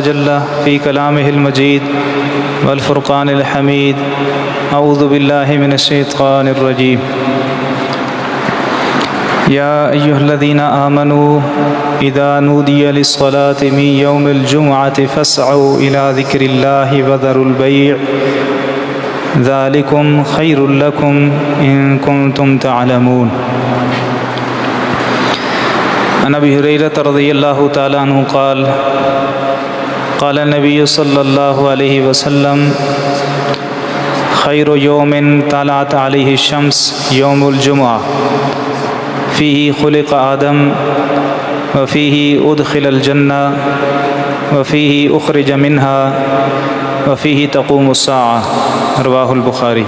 جل في كلامه المجيد والفرقان الحميد. أعوذ بالله من الشيطان الرجيم. يا أيها الذين آمنوا إذا نودي للصلاة من يوم الجمعة فاسعوا إلى ذكر الله وذروا البيع ذلكم خير لكم إن كنتم تعلمون. عن أبي هريرة رضي الله تعالى عنه قال قال النبي صلى الله عليه وسلم خير يوم طلعت عليه الشمس يوم الجمعة فيه خلق آدم وفيه أدخل الجنة وفيه أخرج منها وفيه تقوم الساعة. رواه البخاری.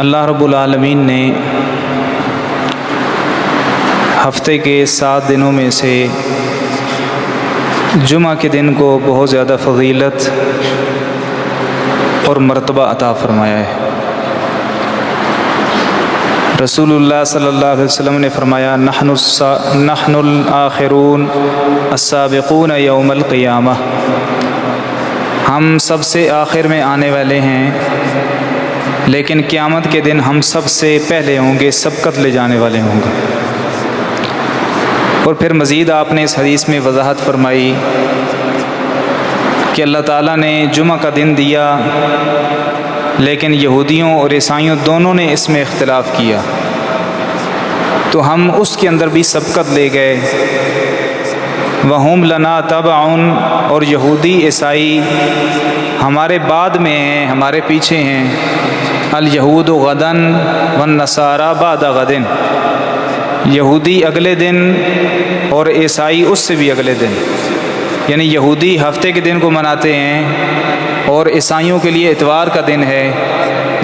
اللہ رب العالمین نے ہفتے کے 7 دنوں میں سے جمعہ کے دن کو بہت زیادہ فضیلت اور مرتبہ عطا فرمایا ہے. رسول اللہ صلی اللہ علیہ وسلم نے فرمایا نحن الآخرون السابقون یوم القیامہ، ہم سب سے آخر میں آنے والے ہیں لیکن قیامت کے دن ہم سب سے پہلے ہوں گے، سبقت لے جانے والے ہوں گے. اور پھر مزید آپ نے اس حدیث میں وضاحت فرمائی کہ اللہ تعالیٰ نے جمعہ کا دن دیا لیکن یہودیوں اور عیسائیوں دونوں نے اس میں اختلاف کیا، تو ہم اس کے اندر بھی سبقت لے گئے. وَهُمْ لَنَا تَبَعٌ، اور یہودی عیسائی ہمارے بعد میں ہیں، ہمارے پیچھے ہیں. الیہود غدن والنصارى بعد غدن، یہودی اگلے دن اور عیسائی اس سے بھی اگلے دن. یعنی یہودی ہفتے کے دن کو مناتے ہیں اور عیسائیوں کے لیے اتوار کا دن ہے،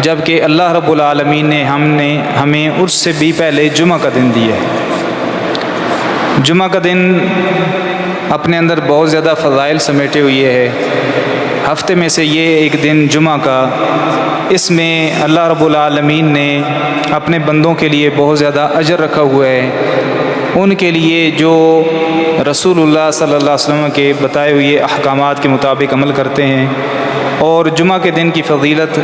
جبکہ اللہ رب العالمین نے ہمیں اس سے بھی پہلے جمعہ کا دن دیا ہے. جمعہ کا دن اپنے اندر بہت زیادہ فضائل سمیٹے ہوئے ہے. ہفتے میں سے یہ ایک دن جمعہ کا، اس میں اللہ رب العالمین نے اپنے بندوں کے لیے بہت زیادہ اجر رکھا ہوا ہے. ان کے لیے جو رسول اللہ صلی اللہ علیہ وسلم کے بتائے ہوئے احکامات کے مطابق عمل کرتے ہیں اور جمعہ کے دن کی فضیلت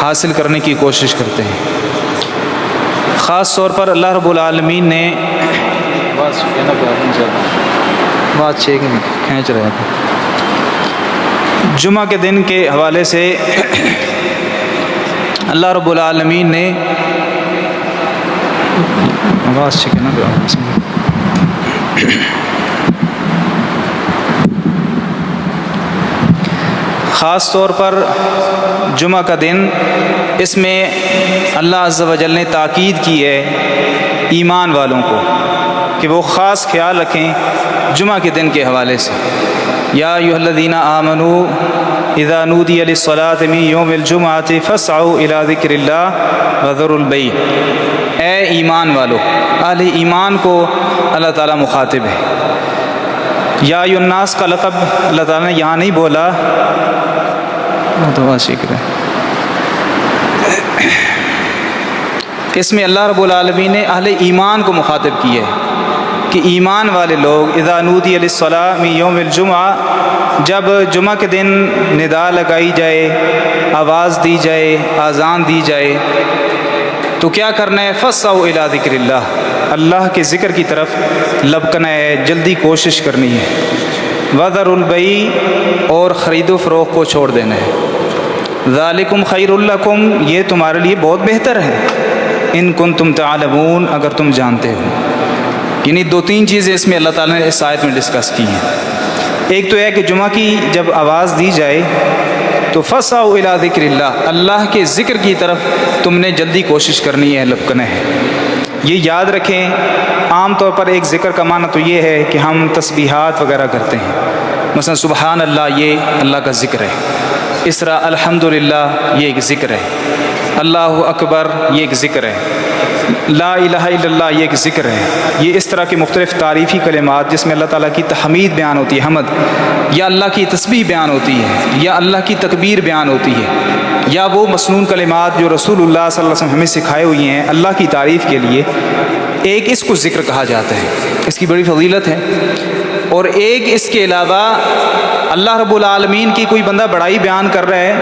حاصل کرنے کی کوشش کرتے ہیں. خاص طور پر اللہ رب العالمین نے کھینچ رہے تھے جمعہ کے دن کے حوالے سے اللہ رب العالمین نے خاص طور پر جمعہ کا دن، اس میں اللہ عز و جل نے تاکید کی ہے ایمان والوں کو کہ وہ خاص خیال رکھیں جمعہ کے دن کے حوالے سے. یا ایھا الذین آمنوا اذا نودی للصلاۃ من یوم الجمعۃ فاسعوا الی ذکر اللہ وذروا البیع. اے ایمان والو، اہل ایمان کو اللہ تعالیٰ مخاطب ہے. یا ایھا الناس کا لقب اللہ تعالیٰ نے یہاں نہیں بولا، دعا شکر ہے. اس میں اللہ رب العالمین نے اہل ایمان کو مخاطب کیا ہے کہ ایمان والے لوگ اذا نودی للصلاۃ من یوم الجمعہ، جب جمعہ کے دن ندا لگائی جائے، آواز دی جائے، اذان دی جائے، تو کیا کرنا ہے؟ فاسعوا الی ذکر اللہ، اللہ کے ذکر کی طرف لبکنا ہے، جلدی کوشش کرنی ہے. وذروا البیع، اور خرید و فروخت کو چھوڑ دینا ہے. ذالکم خیر لکم، یہ تمہارے لیے بہت بہتر ہے. ان کنتم تعلمون، اگر تم جانتے ہو. یعنی 2-3 چیزیں اس میں اللہ تعالیٰ نے اس آیت میں ڈسکس کی ہیں. ایک تو ہے کہ جمعہ کی جب آواز دی جائے تو فاسعوا الی ذکر اللہ، اللہ کے ذکر کی طرف تم نے جلدی کوشش کرنی ہے، لپکنا ہے. یہ یاد رکھیں، عام طور پر ایک ذکر کا معنی تو یہ ہے کہ ہم تسبیحات وغیرہ کرتے ہیں، مثلا سبحان اللہ یہ اللہ کا ذکر ہے، اسرا الحمدللہ یہ ایک ذکر ہے، اللہ اکبر یہ ایک ذکر ہے، لا الہ الا اللہ یہ ایک ذکر ہے. یہ اس طرح کے مختلف تعریفی کلمات جس میں اللہ تعالیٰ کی تحمید بیان ہوتی ہے، حمد، یا اللہ کی تسبیح بیان ہوتی ہے، یا اللہ کی تکبیر بیان ہوتی ہے، یا وہ مسنون کلمات جو رسول اللہ صلی اللہ علیہ وسلم ہمیں سکھائے ہوئی ہیں اللہ کی تعریف کے لیے، ایک اس کو ذکر کہا جاتا ہے، اس کی بڑی فضیلت ہے، اور ایک اس کے علاوہ اللہ رب العالمین کی کوئی بندہ بڑائی بیان کر رہا ہے،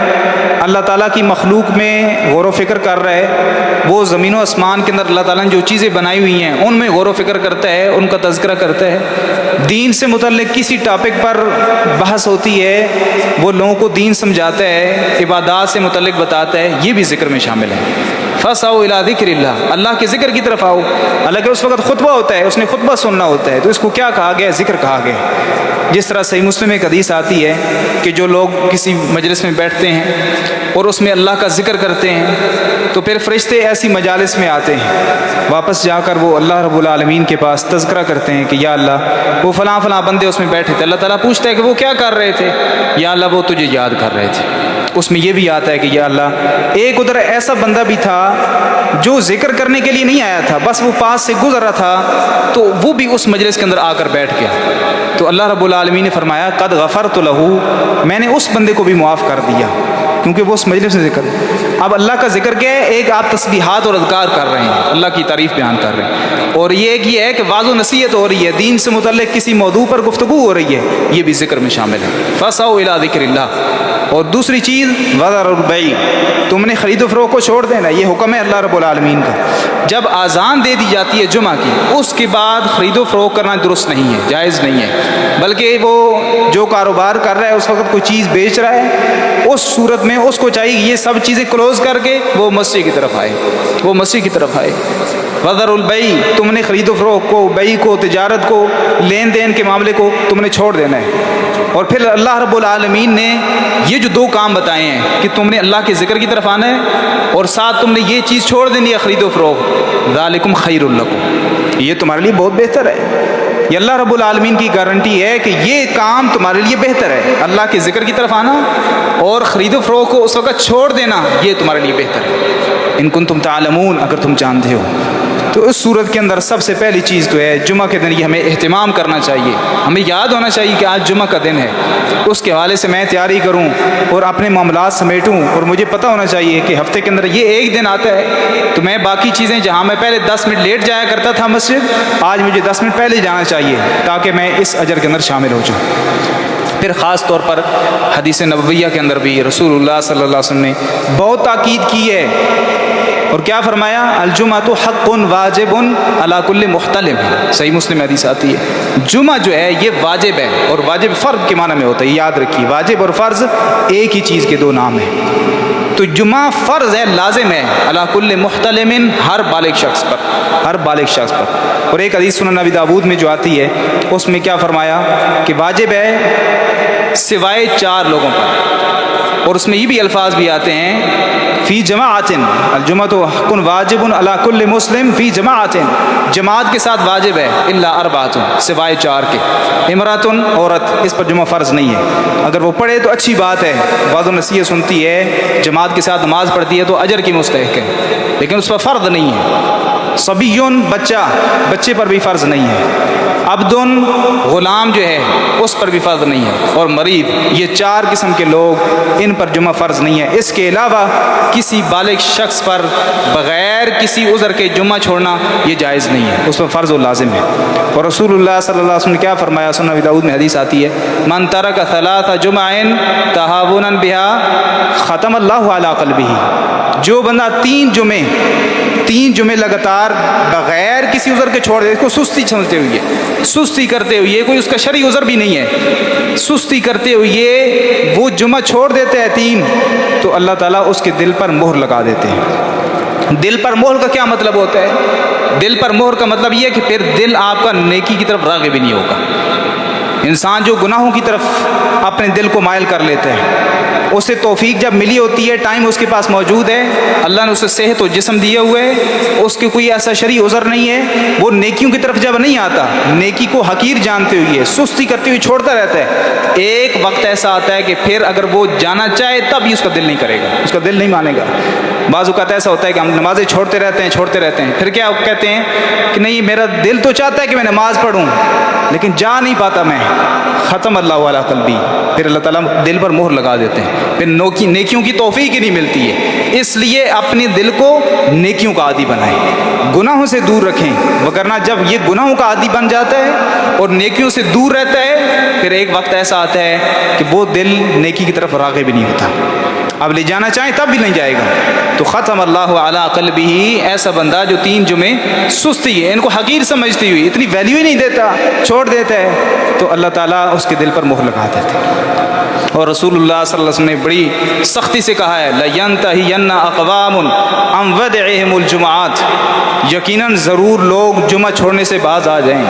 اللہ تعالیٰ کی مخلوق میں غور و فکر کر رہا ہے، وہ زمین و آسمان کے اندر اللہ تعالیٰ نے جو چیزیں بنائی ہوئی ہیں ان میں غور و فکر کرتا ہے، ان کا تذکرہ کرتا ہے، دین سے متعلق کسی ٹاپک پر بحث ہوتی ہے، وہ لوگوں کو دین سمجھاتا ہے، عبادات سے متعلق بتاتا ہے، یہ بھی ذکر میں شامل ہے۔ فَاسْعَوْا إِلَىٰ ذِكْرِ اللَّهِ، اللہ کے ذکر کی طرف آؤ۔ حالانکہ اس وقت خطبہ ہوتا ہے، اس نے خطبہ سننا ہوتا ہے، تو اس کو کیا کہا گیا؟ ذکر کہا گیا۔ جس طرح صحیح مسلم میں ایک حدیث آتی ہے کہ جو لوگ کسی مجلس میں بیٹھتے ہیں اور اس میں اللہ کا ذکر کرتے ہیں تو پھر فرشتے ایسی مجالس میں آتے ہیں، واپس جا کر وہ اللہ رب العالمین کے پاس تذکرہ کرتے ہیں کہ یا اللہ وہ فلاں فلاں بندے اس میں بیٹھے تھے، اللہ تعالیٰ پوچھتا ہے کہ وہ کیا کر رہے تھے؟ یا اللہ وہ تجھے یاد کر رہے تھے۔ اس میں یہ بھی آتا ہے کہ یا اللہ ایک ادھر ایسا بندہ بھی تھا جو ذکر کرنے کے لیے نہیں آیا تھا، بس وہ پاس سے گزر رہا تھا تو وہ بھی اس مجلس کے اندر آ کر بیٹھ گیا، تو اللہ رب العالمین نے فرمایا قد غفرت لہ، میں نے اس بندے کو بھی معاف کر دیا کیونکہ وہ اس مجلس میں ذکر۔ اب اللہ کا ذکر کیا ہے؟ ایک آپ تسبیحات اور اذکار کر رہے ہیں، اللہ کی تعریف بیان کر رہے ہیں، اور یہ ایک یہ ہے کہ واضح و نصیحت ہو رہی ہے، دین سے متعلق کسی موضوع پر گفتگو ہو رہی ہے، یہ بھی ذکر میں شامل ہے۔ فَاسْعَوْا إِلَىٰ ذِكْرِ اللَّهِ، اور دوسری چیز وَذَرُوا الْبَيْعَ، تم نے خرید و فروخت کو چھوڑ دینا، یہ حکم ہے اللہ رب العالمین کا۔ جب اذان دے دی جاتی ہے جمعہ کی، اس کے بعد خرید و فروخت کرنا درست نہیں ہے، جائز نہیں ہے، بلکہ وہ جو کاروبار کر رہا ہے اس وقت کوئی چیز بیچ رہا ہے، اس صورت میں اس کو چاہیے یہ سب چیزیں کلوز کر کے وہ مسجد کی طرف آئے، وہ مسجد کی طرف آئے۔ وَذَرُوا الْبَيْعَ، تم نے خرید و فروخت کو، بیع کو، تجارت کو، لین دین کے معاملے کو تم نے چھوڑ دینا ہے۔ اور پھر اللہ رب العالمین نے یہ جو دو کام بتائے ہیں کہ تم نے اللہ کے ذکر کی طرف آنا ہے اور ساتھ تم نے یہ چیز چھوڑ دینی ہے خرید و فروخت، ذَلِكُمْ خَيْرٌ لَكُمْ، یہ تمہارے لیے بہت بہتر ہے۔ یہ اللہ رب العالمین کی گارنٹی ہے کہ یہ کام تمہارے لیے بہتر ہے، اللہ کے ذکر کی طرف آنا اور خرید و فروخت کو اس وقت چھوڑ دینا، یہ تمہارے لیے بہتر ہے۔ ان کنتم تعلمون، اگر تم جانتے ہو۔ تو اس صورت کے اندر سب سے پہلی چیز تو ہے جمعہ کے دن یہ ہمیں اہتمام کرنا چاہیے، ہمیں یاد ہونا چاہیے کہ آج جمعہ کا دن ہے، اس کے حوالے سے میں تیاری کروں اور اپنے معاملات سمیٹوں، اور مجھے پتہ ہونا چاہیے کہ ہفتے کے اندر یہ ایک دن آتا ہے تو میں باقی چیزیں جہاں میں پہلے 10 منٹ لیٹ جایا کرتا تھا مسجد، آج مجھے 10 منٹ پہلے جانا چاہیے تاکہ میں اس اجر کے اندر شامل ہو جاؤں۔ پھر خاص طور پر حدیث نبویہ کے اندر بھی رسول اللہ صلی اللہ علیہ وسلم نے بہت تاکید کی ہے، اور کیا فرمایا؟ الجمعۃ حق واجب علی کل محتلم، صحیح مسلم حدیث آتی ہے جمعہ جو ہے یہ واجب ہے، اور واجب فرض کے معنی میں ہوتا ہے، یاد رکھیے واجب اور فرض ایک ہی چیز کے دو نام ہیں۔ تو جمعہ فرض ہے، لازم ہے، علی کل محتلم، ہر بالغ شخص پر، ہر بالغ شخص پر۔ اور ایک حدیث سنن نبی داؤد میں جو آتی ہے اس میں کیا فرمایا کہ واجب ہے سوائے 4 لوگوں پر، اور اس میں یہ بھی الفاظ بھی آتے ہیں فی جماعت، الجمعۃ حق واجب علی کل مسلم فی جماعت، جماعت کے ساتھ واجب ہے، الا 4، سوائے 4 کے، امرأۃ، عورت، اس پر جمعہ فرض نہیں ہے، اگر وہ پڑھے تو اچھی بات ہے، وعظ و نصیحت سنتی ہے، جماعت کے ساتھ نماز پڑھتی ہے تو اجر کی مستحق ہے، لیکن اس پر فرض نہیں ہے۔ صبیٌ، بچے پر بھی فرض نہیں ہے، عبد، غلام جو ہے اس پر بھی فرض نہیں ہے، اور مریض، یہ 4 قسم کے لوگ، ان پر جمعہ فرض نہیں ہے۔ اس کے علاوہ کسی بالغ شخص پر بغیر کسی عذر کے جمعہ چھوڑنا یہ جائز نہیں ہے، اس پر فرض و لازم ہے۔ اور رسول اللہ صلی اللہ علیہ وسلم نے کیا فرمایا؟ سنن ابی داؤد میں حدیث آتی ہے من ترک 3 جمع تہاونا بها ختم اللہ علی قلبہ، جو بندہ 3 جمعے لگاتار بغیر کسی عذر کے چھوڑ دے، اس کو سستی سمجھتے ہوئے، سستی کرتے ہوئے، کوئی اس کا شرعی عذر بھی نہیں ہے، سستی کرتے ہوئے وہ جمعہ چھوڑ دیتے ہیں 3، تو اللہ تعالیٰ اس کے دل پر مہر لگا دیتے ہیں۔ دل پر مہر کا کیا مطلب ہوتا ہے؟ دل پر مہر کا مطلب یہ ہے کہ پھر دل آپ کا نیکی کی طرف راغب ہی نہیں ہوگا۔ انسان جو گناہوں کی طرف اپنے دل کو مائل کر لیتا ہے، اسے توفیق جب ملی ہوتی ہے، ٹائم اس کے پاس موجود ہے، اللہ نے اسے صحت و جسم دیے ہوئے، اس کے کوئی ایسا شرعی عذر نہیں ہے، وہ نیکیوں کی طرف جب نہیں آتا، نیکی کو حقیر جانتے ہوئے، سستی کرتے ہوئے چھوڑتا رہتا ہے، ایک وقت ایسا آتا ہے کہ پھر اگر وہ جانا چاہے تب بھی اس کا دل نہیں کرے گا، اس کا دل نہیں مانے گا۔ بعض اوقات ایسا ہوتا ہے کہ ہم نمازیں چھوڑتے رہتے ہیں، پھر کیا کہتے ہیں کہ نہیں میرا دل تو چاہتا ہے کہ میں نماز پڑھوں لیکن جا نہیں پاتا میں، ختم اللہ علی قلبی، پھر اللہ تعالیٰ دل پر مہر لگا دیتے ہیں، پھر نیکیوں کی توفیق ہی نہیں ملتی ہے۔ اس لیے اپنے دل کو نیکیوں کا عادی بنائیں، گناہوں سے دور رکھیں، وگرنہ جب یہ گناہوں کا عادی بن جاتا ہے اور نیکیوں سے دور رہتا ہے، پھر ایک وقت ایسا آتا ہے کہ وہ دل نیکی کی طرف راغب بھی نہیں ہوتا، اب لے جانا چاہیں تب بھی نہیں جائے گا۔ تو ختم اللہ علی قلبہ، ایسا بندہ جو 3 جمعے سستی ہے، ان کو حقیر سمجھتی ہوئی، اتنی ویلیو ہی نہیں دیتا، چھوڑ دیتا ہے، تو اللہ تعالیٰ اس کے دل پر مہر لگا دیتے ہیں۔ اور رسول اللہ صلی اللہ علیہ وسلم نے بڑی سختی سے کہا ہے لَيَنْتَهِيَنَّ أَقْوَامٌ عَنْ وَدْعِهِمُ الْجُمُعَاتِ، یقیناً ضرور لوگ جمعہ چھوڑنے سے باز آ جائیں،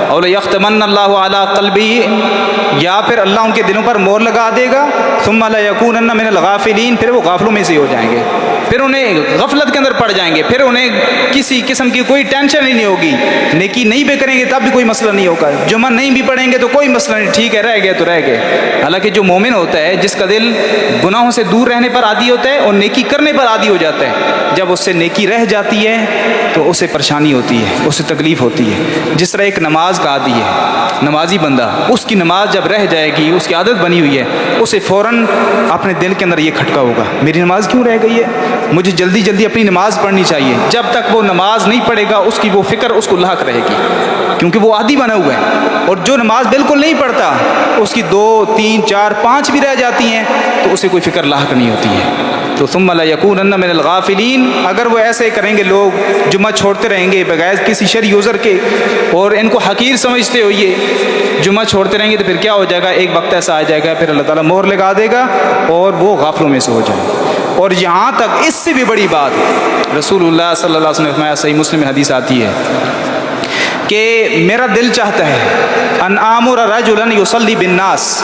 اور لَيَخْتَمَنَّ اللَّهُ عَلَىٰ قَلْبِهِ، یا پھر اللہ ان کے دلوں پر مہر لگا دے گا، ثُمَّ لَيَكُونَنَّ مِنَ الْغَافِلِينَ، پھر وہ غافلوں میں سے ہو جائیں گے، پھر انہیں غفلت کے اندر پڑ جائیں گے، پھر انہیں کسی قسم کی کوئی ٹینشن ہی نہیں ہوگی، نیکی نہیں بھی کریں گے تب بھی کوئی مسئلہ نہیں ہوگا، جمعہ نہیں بھی پڑھیں گے تو کوئی مسئلہ نہیں، ٹھیک ہے رہ گئے تو رہ گئے۔ حالانکہ جو مومن ہوتا ہے، جس کا دل گناہوں سے دور رہنے پر عادی ہوتا ہے اور نیکی کرنے پر عادی ہو جاتا ہے، جب اس سے نیکی رہ جاتی ہے تو اسے پریشانی ہوتی ہے، اسے تکلیف ہوتی ہے۔ جس طرح ایک نماز کا عادی ہے، نمازی بندہ، اس کی نماز جب رہ جائے گی، اس کی عادت بنی ہوئی ہے، اسے فوراً اپنے دل کے اندر یہ کھٹکا ہوگا، میری نماز کیوں رہ گئی ہے، مجھے جلدی جلدی اپنی نماز پڑھنی چاہیے۔ جب تک وہ نماز نہیں پڑھے گا، اس کی وہ فکر اس کو لاحق رہے گی، کیونکہ وہ عادی بنا ہوا ہے۔ اور جو نماز بالکل نہیں پڑھتا، اس کی 2 3 4 5 بھی رہ جاتی ہیں تو اسے کوئی فکر لاحق نہیں ہوتی ہے۔ تو ثم لَيَكُونَنَّ مِنَ الْغَافِلِينَ، اگر وہ ایسے کریں گے، لوگ جمعہ چھوڑتے رہیں گے بغیر کسی شرعی عذر کے اور ان کو حقیر سمجھتے ہوئے جمعہ چھوڑتے رہیں گے، تو پھر کیا ہو جائے گا، ایک وقت ایسا آ جائے گا، پھر اللہ تعالیٰ مہر لگا دے گا اور وہ غافلوں میں سے ہو جائے گا۔ اور یہاں تک اس سے بھی بڑی بات رسول اللہ صلی اللہ علیہ وسلم نے فرمایا، صحیح مسلم میں حدیث آتی ہے کہ میرا دل چاہتا ہے ان آمر رجلا یصلی بالناس،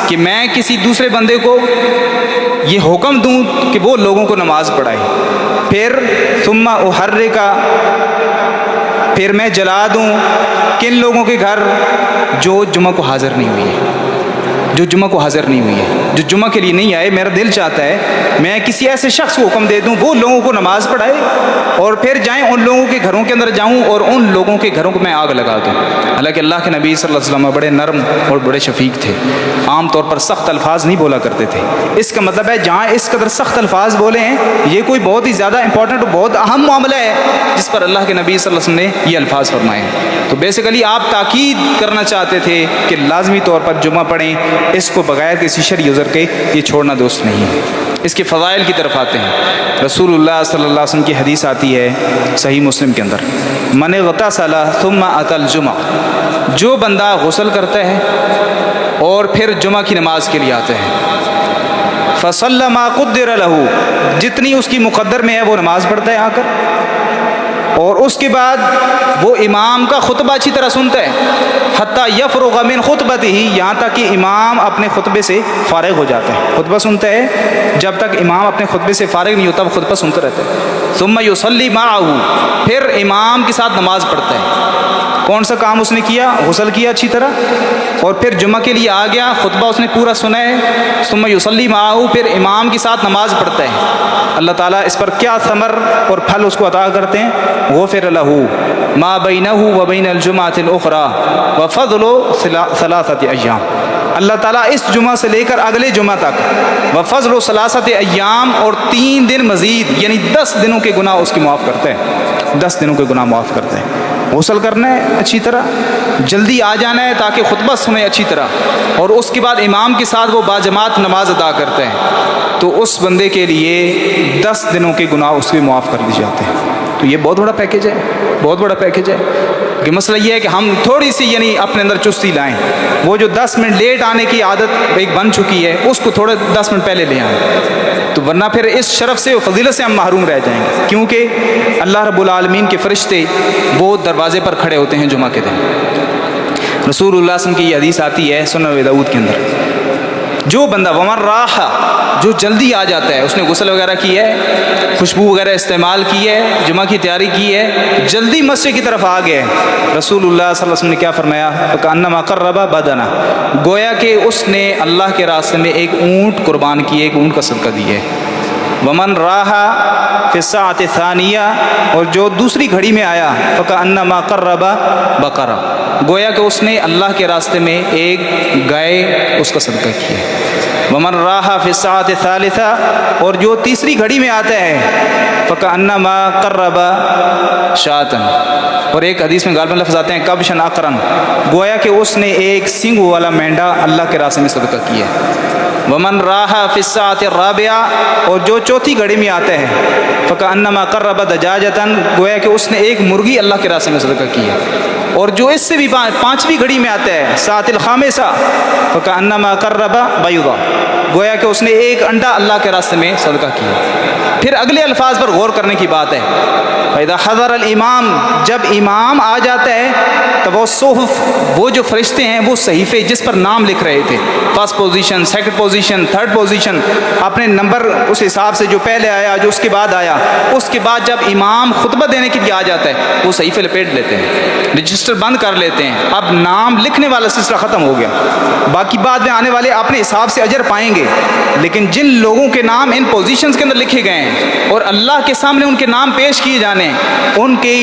کہ میں کسی دوسرے بندے کو یہ حکم دوں کہ وہ لوگوں کو نماز پڑھائے، پھر ثم احرک، پھر میں جلا دوں کن لوگوں کے گھر، جو جمعہ کو حاضر نہیں ہوئی ہے، جو جمعہ کو حاضر نہیں ہوئی ہے، جو جمعہ کے لیے نہیں آئے، میرا دل چاہتا ہے میں کسی ایسے شخص کو حکم دے دوں وہ لوگوں کو نماز پڑھائے، اور پھر جائیں ان لوگوں کے گھروں کے اندر جاؤں اور ان لوگوں کے گھروں کو میں آگ لگا دوں۔ حالانکہ اللہ کے نبی صلی اللہ علیہ وسلم بڑے نرم اور بڑے شفیق تھے، عام طور پر سخت الفاظ نہیں بولا کرتے تھے۔ اس کا مطلب ہے جہاں اس قدر سخت الفاظ بولے ہیں، یہ کوئی بہت ہی زیادہ امپورٹنٹ اور بہت اہم معاملہ ہے جس پر اللہ کے نبی صلی اللہ علیہ وسلم نے یہ الفاظ فرمائے ہیں۔ تو بیسیکلی آپ تاکید کرنا چاہتے تھے کہ لازمی طور پر جمعہ پڑھیں، اس کو بغیر کسی شرعی عذر کے یہ چھوڑنا درست نہیں ہے۔ اس کے فضائل کی طرف آتے ہیں۔ رسول اللہ صلی اللہ علیہ وسلم کی حدیث آتی ہے صحیح مسلم کے اندر، من اغتسل ثم اتى الجمعہ، جو بندہ غسل کرتا ہے اور پھر جمعہ کی نماز کے لیے آتا ہے، فصلی ما قدر له، جتنی اس کی مقدر میں ہے وہ نماز پڑھتا ہے آ کر، اور اس کے بعد وہ امام کا خطبہ اچھی طرح سنتا ہے، حتیٰ یفرغ من خطبتہ، یہاں تک کہ امام اپنے خطبے سے فارغ ہو جاتا ہے، خطبہ سنتا ہے جب تک امام اپنے خطبے سے فارغ نہیں ہوتا، وہ خطبہ سنتا رہتا ہے۔ ثم یصلی معہ، پھر امام کے ساتھ نماز پڑھتا ہے۔ کون سا کام اس نے کیا؟ غسل کیا اچھی طرح، اور پھر جمعہ کے لیے آ گیا، خطبہ اس نے پورا سنا ہے، ثم یصلی معہ، پھر امام کے ساتھ نماز پڑھتا ہے۔ اللہ تعالیٰ اس پر کیا ثمر اور پھل اس کو عطا کرتے ہیں؟ غفر لہ ما بینہ و بین الجمعۃ الاخری وفضل ثلاثۃ ایام، اللہ تعالیٰ اس جمعہ سے لے کر اگلے جمعہ تک وفضل ثلاثۃ ایام، اور 3 دن مزید، یعنی 10 دنوں کے گناہ اس کی معاف کرتے ہیں، 10 دنوں کے گناہ معاف کرتے ہیں۔ غسل کرنا ہے اچھی طرح، جلدی آ جانا ہے تاکہ خطبہ سنے اچھی طرح، اور اس کے بعد امام کے ساتھ وہ باجماعت نماز ادا کرتے ہیں، تو اس بندے کے لیے 10 دنوں کے گناہ اس کے معاف کر دیے جاتے ہیں۔ تو یہ بہت بڑا پیکیج ہے، بہت بڑا پیکیج ہے۔ کہ مسئلہ یہ ہے کہ ہم تھوڑی سی یعنی اپنے اندر چستی لائیں، وہ جو 10 منٹ لیٹ آنے کی عادت ایک بن چکی ہے، اس کو تھوڑے 10 منٹ پہلے لے آئیں، تو ورنہ پھر اس شرف سے فضیلت سے ہم محروم رہ جائیں گے، کیونکہ اللہ رب العالمین کے فرشتے وہ دروازے پر کھڑے ہوتے ہیں جمعہ کے دن۔ رسول اللہ صلی اللہ علیہ وسلم کی یہ حدیث آتی ہے سنن ابی داؤد کے اندر، جو بندہ ومن راح، جو جلدی آ جاتا ہے، اس نے غسل وغیرہ کی ہے، خوشبو وغیرہ استعمال کی ہے، جمعہ کی تیاری کی ہے، جلدی مسجد کی طرف آ گئے، رسول اللہ صلی اللہ علیہ وسلم نے کیا فرمایا؟ فکأنما قرب بدنہ، گویا کہ اس نے اللہ کے راستے میں ایک اونٹ قربان کی ہے، ایک اونٹ کا صدقہ دی ہے۔ ومن راح فی الساعۃ الثانیہ، اور جو دوسری گھڑی میں آیا، فکأنما قرب بقرہ، گویا کہ اس نے اللہ کے راستے میں ایک گائے اس کا صدقہ کیا ہے۔ ومن راحا فی الساعۃ الثالثہ، اور جو تیسری گھڑی میں آتا ہے فکأنما قرب شاۃ، اور ایک حدیث میں غالباً لفظ آتے ہیں کبشن اقرن، گویا کہ اس نے ایک سینگ والا مینڈا اللہ کے راستے میں صدقہ کیا ہے۔ ومن راحا فی الساعۃ الرابعہ، اور جو چوتھی گھڑی میں آتا ہے فکأنما قرب دجاجۃ، گویا کہ اس نے ایک مرغی اللہ کے راستے میں صدقہ کیا۔ اور جو اس سے بھی پانچویں گھڑی میں آتا ہے ساعۃ الخامسہ فکأنما قرب بیضہ، گویا کہ اس نے ایک انڈا اللہ کے راستے میں صدقہ کیا۔ پھر اگلے الفاظ پر غور کرنے کی بات ہے، فَإِذَا حَضَرَ الْإِمَامُ، جب امام آ جاتا ہے تب وہ صحف، وہ جو فرشتے ہیں وہ صحیفے جس پر نام لکھ رہے تھے، first position, second position, third position, اپنے نمبر اس حساب سے جو پہلے آیا جو اس کے بعد آیا، اس کے بعد جب امام خطبہ دینے کے لیے آ جاتا ہے وہ صحیفے لپیٹ لیتے ہیں، رجسٹر بند کر لیتے ہیں، اب نام لکھنے والا سلسلہ ختم ہو گیا، باقی بعد میں آنے والے اپنے حساب سے اجر پائیں گے، لیکن جن لوگوں کے نام ان پوزیشنز کے اندر لکھے گئے ہیں اور اللہ کے سامنے ان کے نام پیش کیے جانے ہیں، ان کے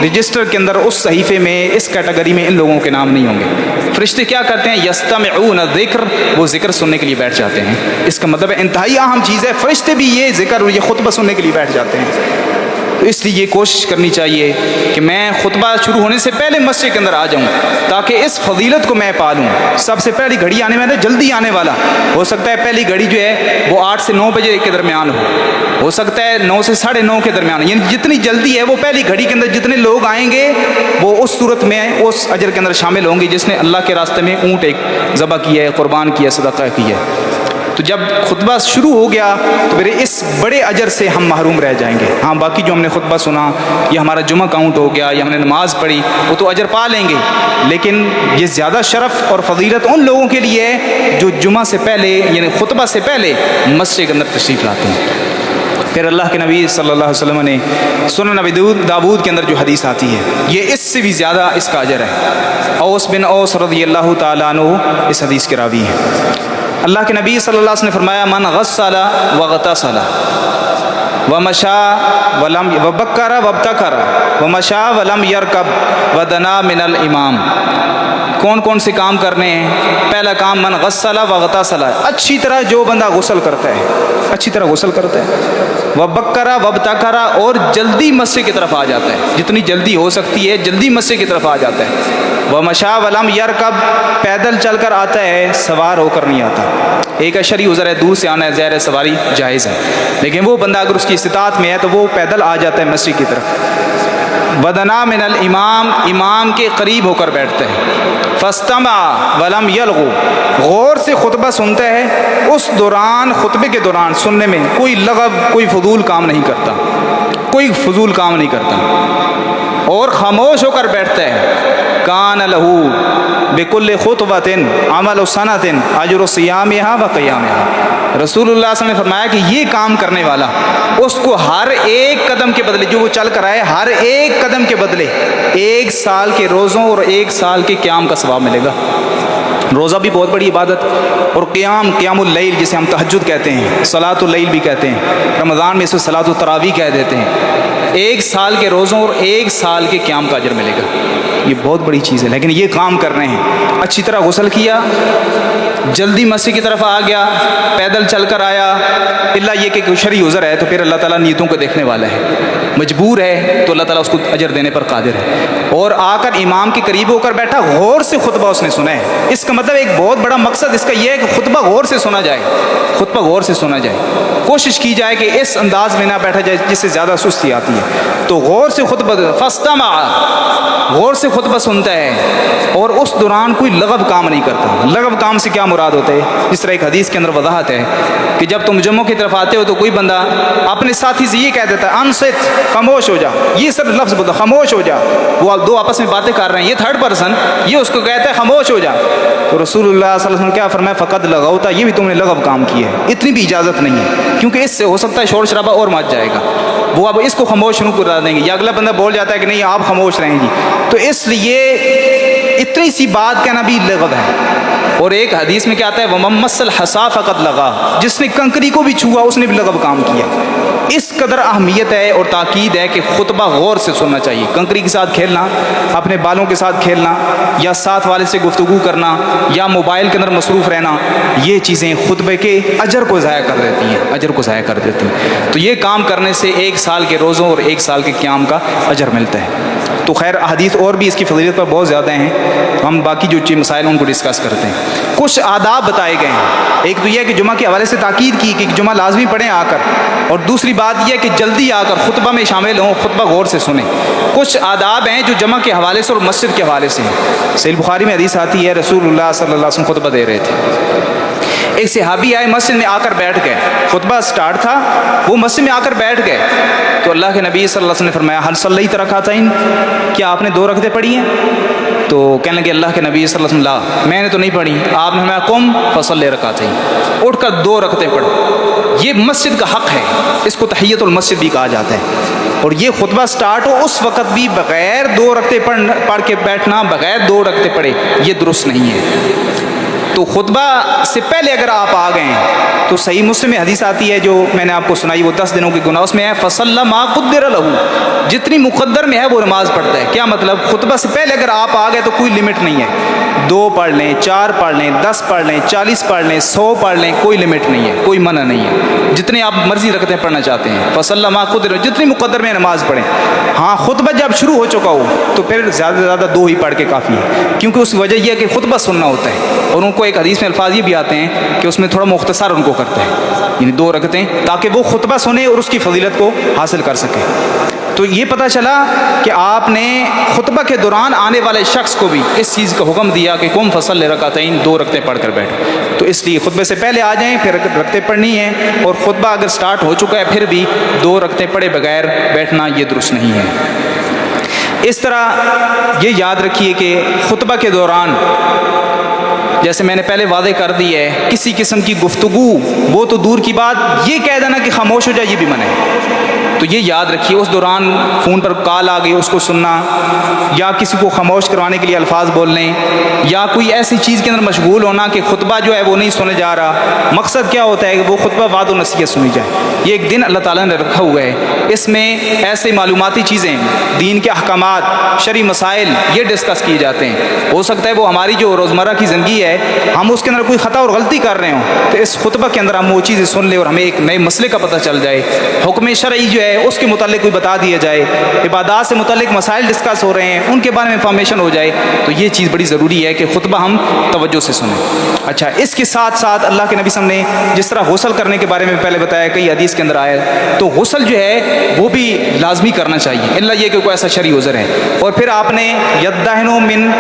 رجسٹر کے اندر اس صحیفے میں اس کیٹیگری میں ان لوگوں کے نام نہیں ہوں گے۔ فرشتے کیا کرتے ہیں؟ یستمعون الذکر، وہ ذکر سننے کے لیے بیٹھ جاتے ہیں۔ اس کا مطلب ہے انتہائی اہم چیز ہے، فرشتے بھی یہ ذکر اور یہ خطبہ سننے کے لیے بیٹھ جاتے ہیں۔ تو اس لیے یہ کوشش کرنی چاہیے کہ میں خطبہ شروع ہونے سے پہلے مسجد کے اندر آ جاؤں تاکہ اس فضیلت کو میں پالوں۔ سب سے پہلی گھڑی آنے والا جلدی آنے والا، ہو سکتا ہے پہلی گھڑی جو ہے وہ 8 سے 9 بجے کے درمیان ہو سکتا ہے 9 سے 9:30 کے درمیان، یعنی جتنی جلدی ہے وہ پہلی گھڑی کے اندر جتنے لوگ آئیں گے وہ اس صورت میں اس اجر کے اندر شامل ہوں گے جس نے اللہ کے راستے میں اونٹ ایک ذبح کیا ہے، قربان کیا، صدقہ کیا ہے۔ تو جب خطبہ شروع ہو گیا تو پھر اس بڑے اجر سے ہم محروم رہ جائیں گے۔ ہاں باقی جو ہم نے خطبہ سنا یا ہمارا جمعہ کاؤنٹ ہو گیا یا ہم نے نماز پڑھی وہ تو اجر پا لیں گے، لیکن یہ زیادہ شرف اور فضیلت ان لوگوں کے لیے ہے جو جمعہ سے پہلے یعنی خطبہ سے پہلے مسجد کے اندر تشریف لاتے ہیں۔ پھر اللہ کے نبی صلی اللہ علیہ وسلم نے سنن نبی داود کے اندر جو حدیث آتی ہے یہ اس سے بھی زیادہ اس کا اجر ہے۔ اوس بن اوس رضی اللہ تعالیٰ عنہ اس حدیث کے راوی ہیں۔ اللہ کے نبی صلی اللہ علیہ وسلم نے فرمایا من غسل وغتسل ومشى ولم وبکر وابتکر ومشى ولم یرکب ودنا من الامام، کون کون سے کام کرنے ہیں؟ پہلا کام من غسل وغتسل، اچھی طرح جو بندہ غسل کرتا ہے اچھی طرح غسل کرتا ہے، وبکر وابتکر، اور جلدی مسجد کی طرف آ جاتا ہے، جتنی جلدی ہو سکتی ہے جلدی مسجد کی طرف آ جاتا ہے، ومشى ولم یرکب، پیدل چل کر آتا ہے سوار ہو کر نہیں آتا۔ ایک شرعی عذر ہے، دور سے آنا ہے، زیر سواری جائز ہے، لیکن وہ بندہ اگر اس کی استطاعت میں ہے تو وہ پیدل آ جاتا ہے مسجد کی طرف۔ ودنا من الامام، امام کے قریب ہو کر بیٹھتا ہے۔ فاستمع ولم یلغو، غور سے خطبہ سنتا ہے، اس دوران خطبے کے دوران سننے میں کوئی لغو کوئی فضول کام نہیں کرتا، کوئی فضول کام نہیں کرتا اور خاموش ہو کر بیٹھتا ہے۔ کان لہو بکل خطبۃ عمل سنۃ اجر صیامها و قیامها، رسول اللہ صلی اللہ علیہ وسلم نے فرمایا کہ یہ کام کرنے والا اس کو ہر ایک قدم کے بدلے جو وہ چل کر آئے، ہر ایک قدم کے بدلے 1 سال کے روزوں اور 1 سال کے قیام کا ثواب ملے گا۔ روزہ بھی بہت بڑی عبادت، اور قیام اللیل جسے ہم تہجد کہتے ہیں، صلاۃ اللیل بھی کہتے ہیں، رمضان میں اسے صلاۃ التراویح کہہ دیتے ہیں، 1 سال کے روزوں اور 1 سال کے قیام کا اجر ملے گا۔ یہ بہت بڑی چیز ہے، لیکن یہ کام کر رہے ہیں، اچھی طرح غسل کیا، جلدی مسجد کی طرف آ گیا، پیدل چل کر آیا، اللہ یہ کہ کوئی شرعی عذر ہے تو پھر اللہ تعالیٰ نیتوں کو دیکھنے والا ہے، مجبور ہے تو اللہ تعالیٰ اس کو اجر دینے پر قادر ہے، اور آ کر امام کے قریب ہو کر بیٹھا، غور سے خطبہ اس نے سنا ہے۔ اس کا مطلب ایک بہت بڑا مقصد اس کا یہ ہے کہ خطبہ غور سے سنا جائے، خطبہ غور سے سنا جائے، کوشش کی جائے کہ اس انداز میں نہ بیٹھا جائے جس سے زیادہ سستی آتی ہے، تو غور سے خطبہ، فاستمع، غور سے خطبہ سنتا ہے اور اس دوران کوئی لغو کام نہیں کرتا۔ لغو کام سے کیا مراد ہوتا ہے؟ جس طرح ایک حدیث کے اندر وضاحت ہے کہ جب تم جمعوں کی طرف آتے ہو تو کوئی بندہ اپنے ساتھی سے یہ کہہ دیتا ہے انصت، خاموش ہو جا، یہ سب لفظ بولتا خاموش ہو جا، وہ دو آپس میں باتیں کر رہے ہیں، یہ تھرڈ پرسن یہ اس کو کہتا ہے خاموش ہو جا، تو رسول اللہ صلی اللہ علیہ وسلم کیا فرمایا؟ فقد لغوتا، یہ بھی تم نے لغو کام کیا ہے، اتنی بھی اجازت نہیں ہے، کیونکہ اس سے ہو سکتا ہے شور شرابہ اور مچ جائے گا، وہ اب اس کو خاموش شروع کرا دیں گے، یا اگلا بندہ بول جاتا ہے کہ نہیں آپ خاموش رہیں گی، تو اس لیے اتنی سی بات کہنا بھی لغو ہے۔ اور ایک حدیث میں کیا آتا ہے وَمَن مَسَّ الْحَصَىٰ فَقَدْ لَغَا، جس نے کنکری کو بھی چھوا اس نے بھی لغو کام کیا۔ اس قدر اہمیت ہے اور تاکید ہے کہ خطبہ غور سے سننا چاہیے۔ کنکری کے ساتھ کھیلنا، اپنے بالوں کے ساتھ کھیلنا، یا ساتھ والے سے گفتگو کرنا، یا موبائل کے اندر مصروف رہنا، یہ چیزیں خطبے کے اجر کو ضائع کر دیتی ہیں، اجر کو ضائع کر دیتی ہیں۔ تو یہ کام کرنے سے 1 سال کے روزوں اور 1 سال کے قیام کا اجر ملتا ہے۔ تو خیر احادیث اور بھی اس کی فضیلت پر بہت زیادہ ہیں، ہم باقی جو مسائل ہیں ان کو ڈسکس کرتے ہیں۔ کچھ آداب بتائے گئے ہیں، ایک تو یہ ہے کہ جمعہ کے حوالے سے تاکید کی کہ جمعہ لازمی پڑھیں آ کر، اور دوسری بات یہ ہے کہ جلدی آ کر خطبہ میں شامل ہوں، خطبہ غور سے سنیں۔ کچھ آداب ہیں جو جمعہ کے حوالے سے اور مسجد کے حوالے سے ہیں۔ صحیح بخاری میں حدیث آتی ہے رسول اللہ صلی اللہ علیہ وسلم خطبہ دے رہے تھے، ایک صحابی آئے مسجد میں آ کر بیٹھ گئے، خطبہ سٹارٹ تھا، وہ مسجد میں آ کر بیٹھ گئے، تو اللہ کے نبی صلی اللہ علیہ وسلم نے فرمایا حل صلیت رکعتین، کیا آپ نے 2 رکعتیں پڑھی ہیں؟ تو کہنے لگے اللہ کے نبی صلی اللہ علیہ وسلم لا، میں نے تو نہیں پڑھی۔ آپ نے فرمایا قم فصلی رکعتین، اٹھ کر 2 رکعتیں پڑھو۔ یہ مسجد کا حق ہے، اس کو تحیۃ المسجد بھی کہا جاتا ہے۔ اور یہ خطبہ سٹارٹ ہو اس وقت بھی بغیر 2 رکعتیں پڑھ کے بیٹھنا، بغیر 2 رکعتیں پڑھے، یہ درست نہیں ہے۔ تو خطبہ سے پہلے اگر آپ آ گئے ہیں تو صحیح مسلم میں حدیث آتی ہے جو میں نے آپ کو سنائی، وہ 10 دنوں کی گناہ، اس میں ہے فصلی ما قدر لہ، جتنی مقدر میں ہے وہ نماز پڑھتا ہے۔ کیا مطلب؟ خطبہ سے پہلے اگر آپ آ گئے تو کوئی لمٹ نہیں ہے، 2 پڑھ لیں، 4 پڑھ لیں، 10 پڑھ لیں، 40 پڑھ لیں، 100 پڑھ لیں، کوئی لمٹ نہیں ہے، کوئی منع نہیں ہے، جتنے آپ مرضی رکعتیں پڑھنا چاہتے ہیں۔ فصلی ما قدر، جتنی مقدر میں نماز پڑھیں۔ ہاں خطبہ جب شروع ہو چکا ہو تو پھر زیادہ سے زیادہ 2 ہی پڑھ کے کافی ہے، کیونکہ اس وجہ یہ ہے کہ خطبہ سننا ہوتا ہے، اور ان کو ایک حدیث میں الفاظ یہ بھی آتے ہیں کہ اس میں تھوڑا مختصر ان کو کرتا ہے، یعنی 2 رکعتیں، تاکہ وہ خطبہ سنے اور اس کی فضیلت کو حاصل کر سکے۔ تو یہ پتہ چلا کہ آپ نے خطبہ کے دوران آنے والے شخص کو بھی اس چیز کا حکم دیا کہ قم فصلی رکعتین، 2 رکعتیں پڑھ کر بیٹھو۔ تو اس لیے خطبے سے پہلے آ جائیں، پھر رکعتیں پڑھنی ہیں، اور خطبہ اگر سٹارٹ ہو چکا ہے پھر بھی 2 رکعتیں پڑھے بغیر بیٹھنا یہ درست نہیں ہے۔ اس طرح یہ یاد رکھیے کہ خطبہ کے دوران جیسے میں نے پہلے واضح کر دی ہے، کسی قسم کی گفتگو وہ تو دور کی بات، یہ کہہ دینا کہ خاموش ہو جائے یہ بھی منع ہے۔ تو یہ یاد رکھیے اس دوران فون پر کال آ گئی اس کو سننا، یا کسی کو خاموش کروانے کے لیے الفاظ بولنے، یا کوئی ایسی چیز کے اندر مشغول ہونا کہ خطبہ جو ہے وہ نہیں سنے جا رہا۔ مقصد کیا ہوتا ہے کہ وہ خطبہ وعظ و نصیحت سنی جائے۔ یہ ایک دن اللہ تعالیٰ نے رکھا ہوا ہے، اس میں ایسے معلوماتی چیزیں، دین کے احکامات، شرعی مسائل یہ ڈسکس کیے جاتے ہیں۔ ہو سکتا ہے وہ ہماری جو روزمرہ کی زندگی ہے ہم اس کے اندر کوئی خطا اور غلطی کر رہے ہوں، تو اس خطبہ کے اندر ہم وہ چیزیں سن لیں اور ہمیں ایک نئے مسئلے کا پتہ چل جائے، حکم شرعی جو ہے اس کے متعلق کوئی بتا دیا جائے، عبادات سے متعلق مسائل ڈسکس ہو رہے ہیں ان کے بارے میں انفارمیشن ہو جائے۔ تو یہ چیز بڑی ضروری ہے کہ خطبہ ہم توجہ سے سنیں۔ اچھا، اس کے ساتھ ساتھ اللہ کے نبی صلی اللہ علیہ وسلم نے جس طرح غسل کرنے کے بارے میں پہلے بتایا، کئی حدیث کے اندر آیا، تو غسل جو ہے وہ بھی لازمی کرنا چاہیے، اللہ یہ کہ کوئی ایسا شرعی عذر ہے۔ اور پھر آپ نے یدہن من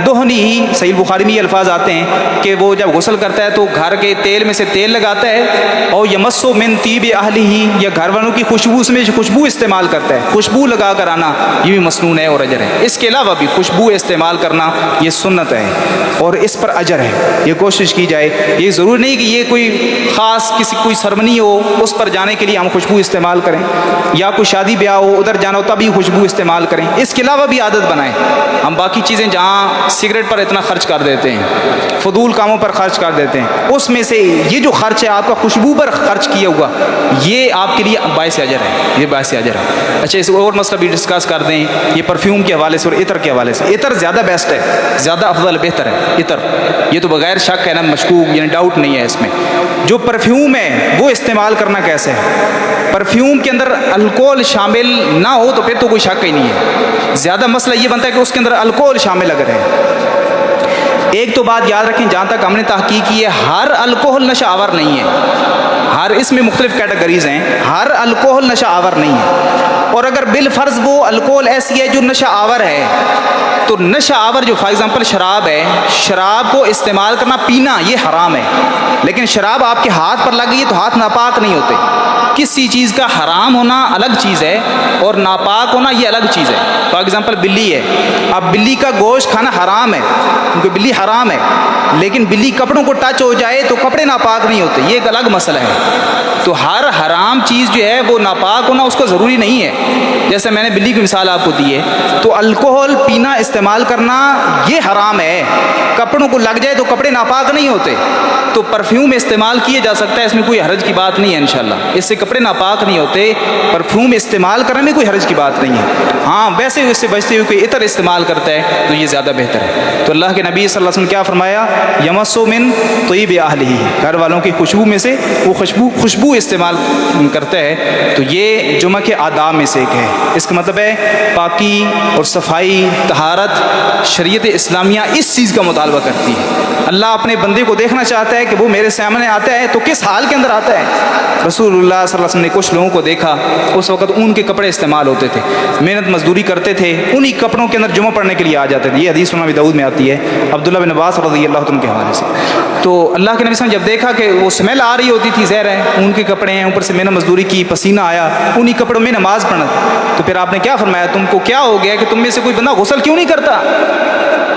دہنی، صحیح بخاری میں یہ الفاظ آتے ہیں کہ وہ جب غسل کرتا ہے تو گھر کے تیل میں سے تیل لگاتا ہے، اور یمسو من طیب اہلہ، یا گھر والوں کی خوشبو، اس میں خوشبو استعمال کرتا ہے، خوشبو لگا کر آنا یہ بھی مسنون ہے اور اجر ہے۔ اس کے علاوہ بھی خوشبو استعمال کرنا یہ سنت ہے اور اس پر اجر ہے، یہ کوشش کی جائے۔ یہ ضروری نہیں کہ یہ کوئی خاص کسی کوئی سرمنی ہو اس پر جانے کے لیے ہم خوشبو استعمال کریں، یا کوئی شادی بیاہ ہو ادھر جانا ہو تبھی خوشبو استعمال کریں۔ اس کے علاوہ بھی عادت بنائیں۔ ہم باقی چیزیں جہاں سگریٹ پر اتنا خرچ کر دیتے ہیں، فضول کاموں پر خرچ کر دیتے ہیں، اس میں سے یہ جو خرچ ہے آپ کا خوشبو پر خرچ کیا ہوا، یہ آپ کے لیے باعث اجر ہے، یہ باعث اجر ہے۔ اچھا، اس اور مسئلہ بھی ڈسکس کر دیں، یہ پرفیوم کے حوالے سے اور عطر کے حوالے سے۔ عطر زیادہ بیسٹ ہے، زیادہ افضل بہتر ہے عطر، یہ تو بغیر شک ہے نا، مشکوک یعنی ڈاؤٹ نہیں ہے اس میں۔ جو پرفیوم ہے وہ استعمال کرنا کیسے ہے؟ پرفیوم کے اندر الکوہول شامل نہ ہو تو پھر تو کوئی شک ہی نہیں ہے۔ زیادہ مسئلہ یہ بنتا ہے کہ اس کے اندر الکوہول شامل اگر ہے۔ ایک تو بات یاد رکھیں، جہاں تک ہم نے تحقیق کی ہے، ہر الکوہل نشہ آور نہیں ہے، ہر اس میں مختلف کیٹیگریز ہیں، ہر الکوہل نشہ آور نہیں ہے۔ اور اگر بالفرض وہ الکوہل ایسی ہے جو نشہ آور ہے، تو نشہ آور جو فار ایگزامپل شراب ہے، شراب کو استعمال کرنا، پینا یہ حرام ہے، لیکن شراب آپ کے ہاتھ پر لگ گئی تو ہاتھ ناپاک نہیں ہوتے۔ کسی چیز کا حرام ہونا الگ چیز ہے اور ناپاک ہونا یہ الگ چیز ہے۔ فار ایگزامپل بلی ہے، اب بلی کا گوشت کھانا حرام ہے کیونکہ بلی حرام ہے، لیکن بلی کپڑوں کو ٹچ ہو جائے تو کپڑے ناپاک نہیں ہوتے، یہ ایک الگ مسئلہ ہے۔ تو ہر حرام چیز جو ہے وہ ناپاک ہونا اس کو ضروری نہیں ہے. جیسے میں نے بلی کی مثال آپ کو دی ہے, تو الکوہل پینا استعمال کرنا یہ حرام ہے. کپڑوں کو لگ جائے تو کپڑے ناپاک نہیں ہوتے, تو پرفیوم استعمال کیے جا سکتا ہے, اس میں کوئی حرج کی بات نہیں ہے انشاءاللہ. اس سے کپڑے ناپاک نہیں ہوتے, پرفیوم استعمال کرنے میں کوئی حرج کی بات نہیں ہے. ہاں ویسے اس سے بچتے ہوئے کوئی عطر استعمال کرتا ہے تو یہ زیادہ بہتر ہے. تو اللہ کے نبی صلی اللہ علیہ وسلم کیا فرمایا, یمسو من طیب اہلہ, گھر والوں کی خوشبو میں سے وہ خوشبو استعمال کرتا ہے. تو یہ جمعہ کے آداب میں سے ایک ہے. اس کا مطلب ہے پاکی اور صفائی, طہارت شریعت اسلامیہ اس چیز کا مطالبہ کرتی ہے. اللہ اپنے بندے کو دیکھنا چاہتا ہے کہ وہ میرے سامنے آتا ہے تو کس حال کے اندر آتا ہے. رسول اللہ صلی اللہ علیہ وسلم نے کچھ لوگوں کو دیکھا, اس وقت اون کے کپڑے استعمال ہوتے تھے, محنت مزدوری کرتے تھے, انہی کپڑوں کے اندر جمعہ پڑھنے کے لیے آ جاتے تھے. یہ حدیث سنن ابی داؤد میں آتی ہے عبداللہ بن عباس رضی اللہ عنہ کے حوالے سے. تو اللہ کے نبی صلی اللہ علیہ وسلم جب دیکھا کہ وہ اسمیل آ رہی ہوتی تھی, زہر ہے, اون کے کپڑے ہیں, اوپر سے محنت مزدوری کی, پسینہ آیا, انہی کپڑوں میں نماز پڑھنا, تو پھر آپ نے کیا فرمایا, تم کو کیا ہو گیا کہ تم میں سے کوئی بندہ غسل کیوں نہیں کرتا؟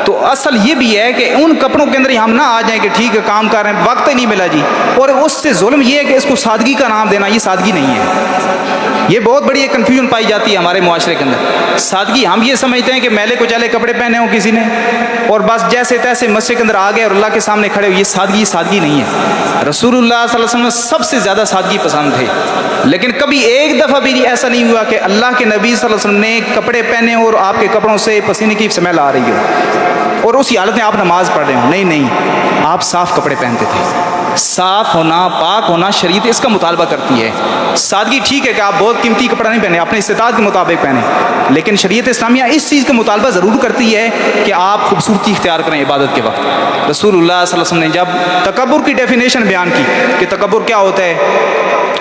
تو اصل یہ بھی ہے کہ ان کپڑوں کے اندر ہم نہ آ جائیں کہ ٹھیک ہے کام کر رہے ہیں, وقت ہی نہیں ملا جی. اور اس سے ظلم یہ ہے کہ اس کو سادگی کا نام دینا, یہ سادگی نہیں ہے. یہ بہت بڑی ایک کنفیوژن پائی جاتی ہے ہمارے معاشرے کے اندر. سادگی ہم یہ سمجھتے ہیں کہ میلے کو چلے کپڑے پہنے ہوں کسی نے اور بس جیسے تیسے مسجد کے اندر آ گئے اور اللہ کے سامنے کھڑے ہو, یہ سادگی نہیں ہے. رسول اللہ صلی اللہ علیہ وسلم سب سے زیادہ سادگی پسند تھے, لیکن کبھی ایک دفعہ بھی ایسا نہیں ہوا کہ اللہ کے نبی صلی اللہ علیہ وسلم نے کپڑے پہنے اور آپ کے کپڑوں سے پسینے کی اسمیل آ رہی ہو اور اسی حالت میں آپ نماز پڑھ رہے ہوں. نہیں, آپ صاف کپڑے پہنتے تھے. صاف ہونا, پاک ہونا شریعت اس کا مطالبہ کرتی ہے. سادگی ٹھیک ہے کہ آپ بہت قیمتی کپڑا نہیں پہنے, اپنے استطاعت کے مطابق پہنے, لیکن شریعت اسلامیہ اس چیز کا مطالبہ ضرور کرتی ہے کہ آپ خوبصورتی اختیار کریں عبادت کے وقت. رسول اللہ صلی اللہ علیہ وسلم نے جب تکبر کی ڈیفینیشن بیان کی کہ تکبر کیا ہوتا ہے,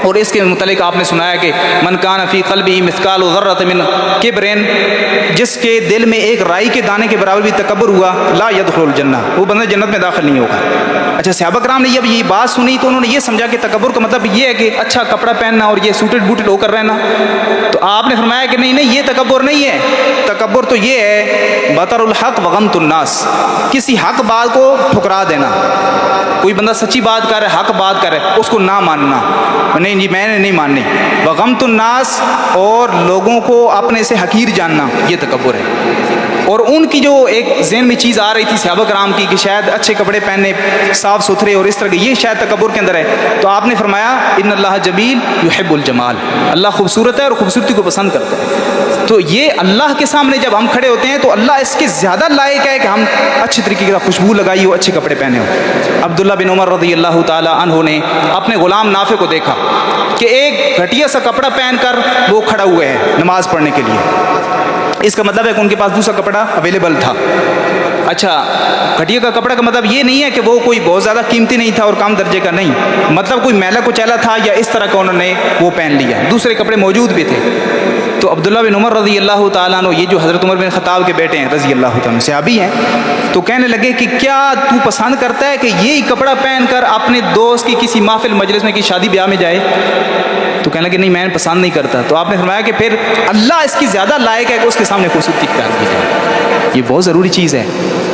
اور اس کے متعلق آپ نے سنایا کہ من کان فی قلبہ مثقال ذرۃ من کبر, جس کے دل میں ایک رائی کے دانے کے برابر بھی تکبر ہوا, لا يدخل الجنہ, وہ بندہ جنت میں داخل نہیں ہوگا. اچھا, صحابہ کرام نے جب یہ بات سنی تو انہوں نے یہ سمجھا کہ تکبر کا مطلب یہ ہے کہ اچھا کپڑا پہننا اور یہ سوٹڈ بوٹڈ ہو کر رہنا. تو آپ نے فرمایا کہ نہیں, یہ تکبر نہیں ہے. تکبر تو یہ ہے بطر الحق وغمط الناس, کسی حق بات کو ٹھکرا دینا. کوئی بندہ سچی بات کر رہا ہے, حق بات کر رہا ہے, اس کو نہ ماننا, نہیں جی میں نے نہیں ماننی. وغمط الناس, اور لوگوں کو اپنے سے حقیر جاننا, یہ تکبر ہے. اور ان کی جو ایک ذہن میں چیز آ رہی تھی صحابہ کرام کی کہ شاید اچھے کپڑے پہننے, صاف ستھرے اور اس طرح کے, یہ شاید تکبر کے اندر ہے. تو آپ نے فرمایا ان اللہ جمیل یحب الجمال, اللہ خوبصورت ہے اور خوبصورتی کو پسند کرتا ہے. تو یہ اللہ کے سامنے جب ہم کھڑے ہوتے ہیں تو اللہ اس کے زیادہ لائق ہے کہ ہم اچھی طریقے کی خوشبو لگائی ہو, اچھے کپڑے پہنے ہو. عبداللہ بن عمر رضی اللہ تعالی عنہ نے اپنے غلام نافع کو دیکھا کہ ایک گھٹیا سا کپڑا پہن کر وہ کھڑا ہوئے ہیں نماز پڑھنے کے لیے. اس کا مطلب ہے کہ ان کے پاس دوسرا کپڑا اویلیبل تھا. اچھا, گھٹیا کا کپڑا کا مطلب یہ نہیں ہے کہ وہ کوئی بہت زیادہ قیمتی نہیں تھا اور کم درجے کا نہیں, مطلب کوئی میلا کچیلا تھا یا اس طرح کا انہوں نے وہ پہن لیا, دوسرے کپڑے موجود بھی تھے. تو عبداللہ بن عمر رضی اللہ تعالیٰ عنہ, یہ جو حضرت عمر بن خطاب کے بیٹے ہیں رضی اللہ تعالیٰ عنہ, صحابی ہیں, تو کہنے لگے کہ کیا تو پسند کرتا ہے کہ یہی کپڑا پہن کر اپنے دوست کی کسی محفل مجلس میں کی شادی بیاہ میں جائے؟ تو کہنے لگے نہیں میں پسند نہیں کرتا. تو آپ نے فرمایا کہ پھر اللہ اس کی زیادہ لائق ہے کہ اس کے سامنے خوبصورتی اختیار کی جائے. یہ بہت ضروری چیز ہے.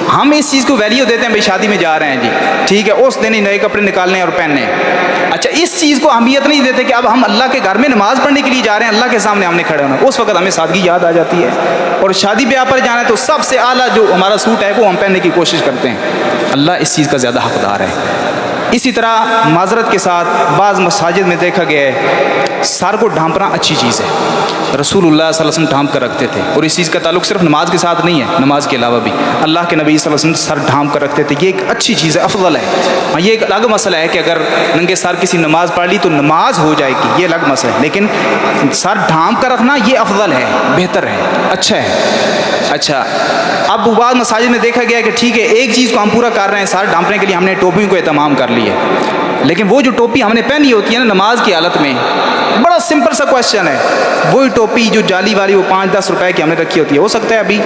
ہم اس چیز کو ویلیو دیتے ہیں, بھائی شادی میں جا رہے ہیں جی ٹھیک ہے, اس دن ہی نئے کپڑے نکالنے اور پہننے ہیں. اچھا, اس چیز کو اہمیت نہیں دیتے کہ اب ہم اللہ کے گھر میں نماز پڑھنے کے لیے جا رہے ہیں, اللہ کے سامنے ہم نے کھڑے ہونا, اس وقت ہمیں سادگی یاد آ جاتی ہے. اور شادی بیاہ پر جانا ہے تو سب سے اعلیٰ جو ہمارا سوٹ ہے وہ ہم پہننے کی کوشش کرتے ہیں. اللہ اس چیز کا زیادہ حقدار ہے. اسی طرح معذرت کے ساتھ بعض مساجد میں دیکھا گیا ہے سر کو ڈھانپنا اچھی چیز ہے. رسول اللہ صلی اللہ علیہ وسلم ڈھانپ کر رکھتے تھے, اور اس چیز کا تعلق صرف نماز کے ساتھ نہیں ہے, نماز کے علاوہ بھی اللہ کے نبی صلی اللہ علیہ وسلم سر ڈھانپ کر رکھتے تھے. یہ ایک اچھی چیز ہے, افضل ہے. ہاں, یہ ایک الگ مسئلہ ہے کہ اگر ننگے سر کسی نماز پڑھ لی تو نماز ہو جائے گی, یہ الگ مسئلہ ہے, لیکن سر ڈھانپ کر رکھنا یہ افضل ہے, بہتر ہے, اچھا ہے. اچھا, اب بعض مساجد میں دیکھا گیا کہ ٹھیک ہے ایک چیز کو ہم پورا کر رہے ہیں, سر ڈھانپنے کے لیے ہم نے ٹوپیوں کو اہتمام کر لی ہے, لیکن وہ جو ٹوپی ہم نے پہنی ہوتی ہے نا نماز کی حالت میں, بڑا سمپل سا کوشچن ہے, وہی ٹوپی جو جالی والی وہ 5-10 روپے کی ہم نے رکھی ہوتی ہے, ہو سکتا ہے ابھی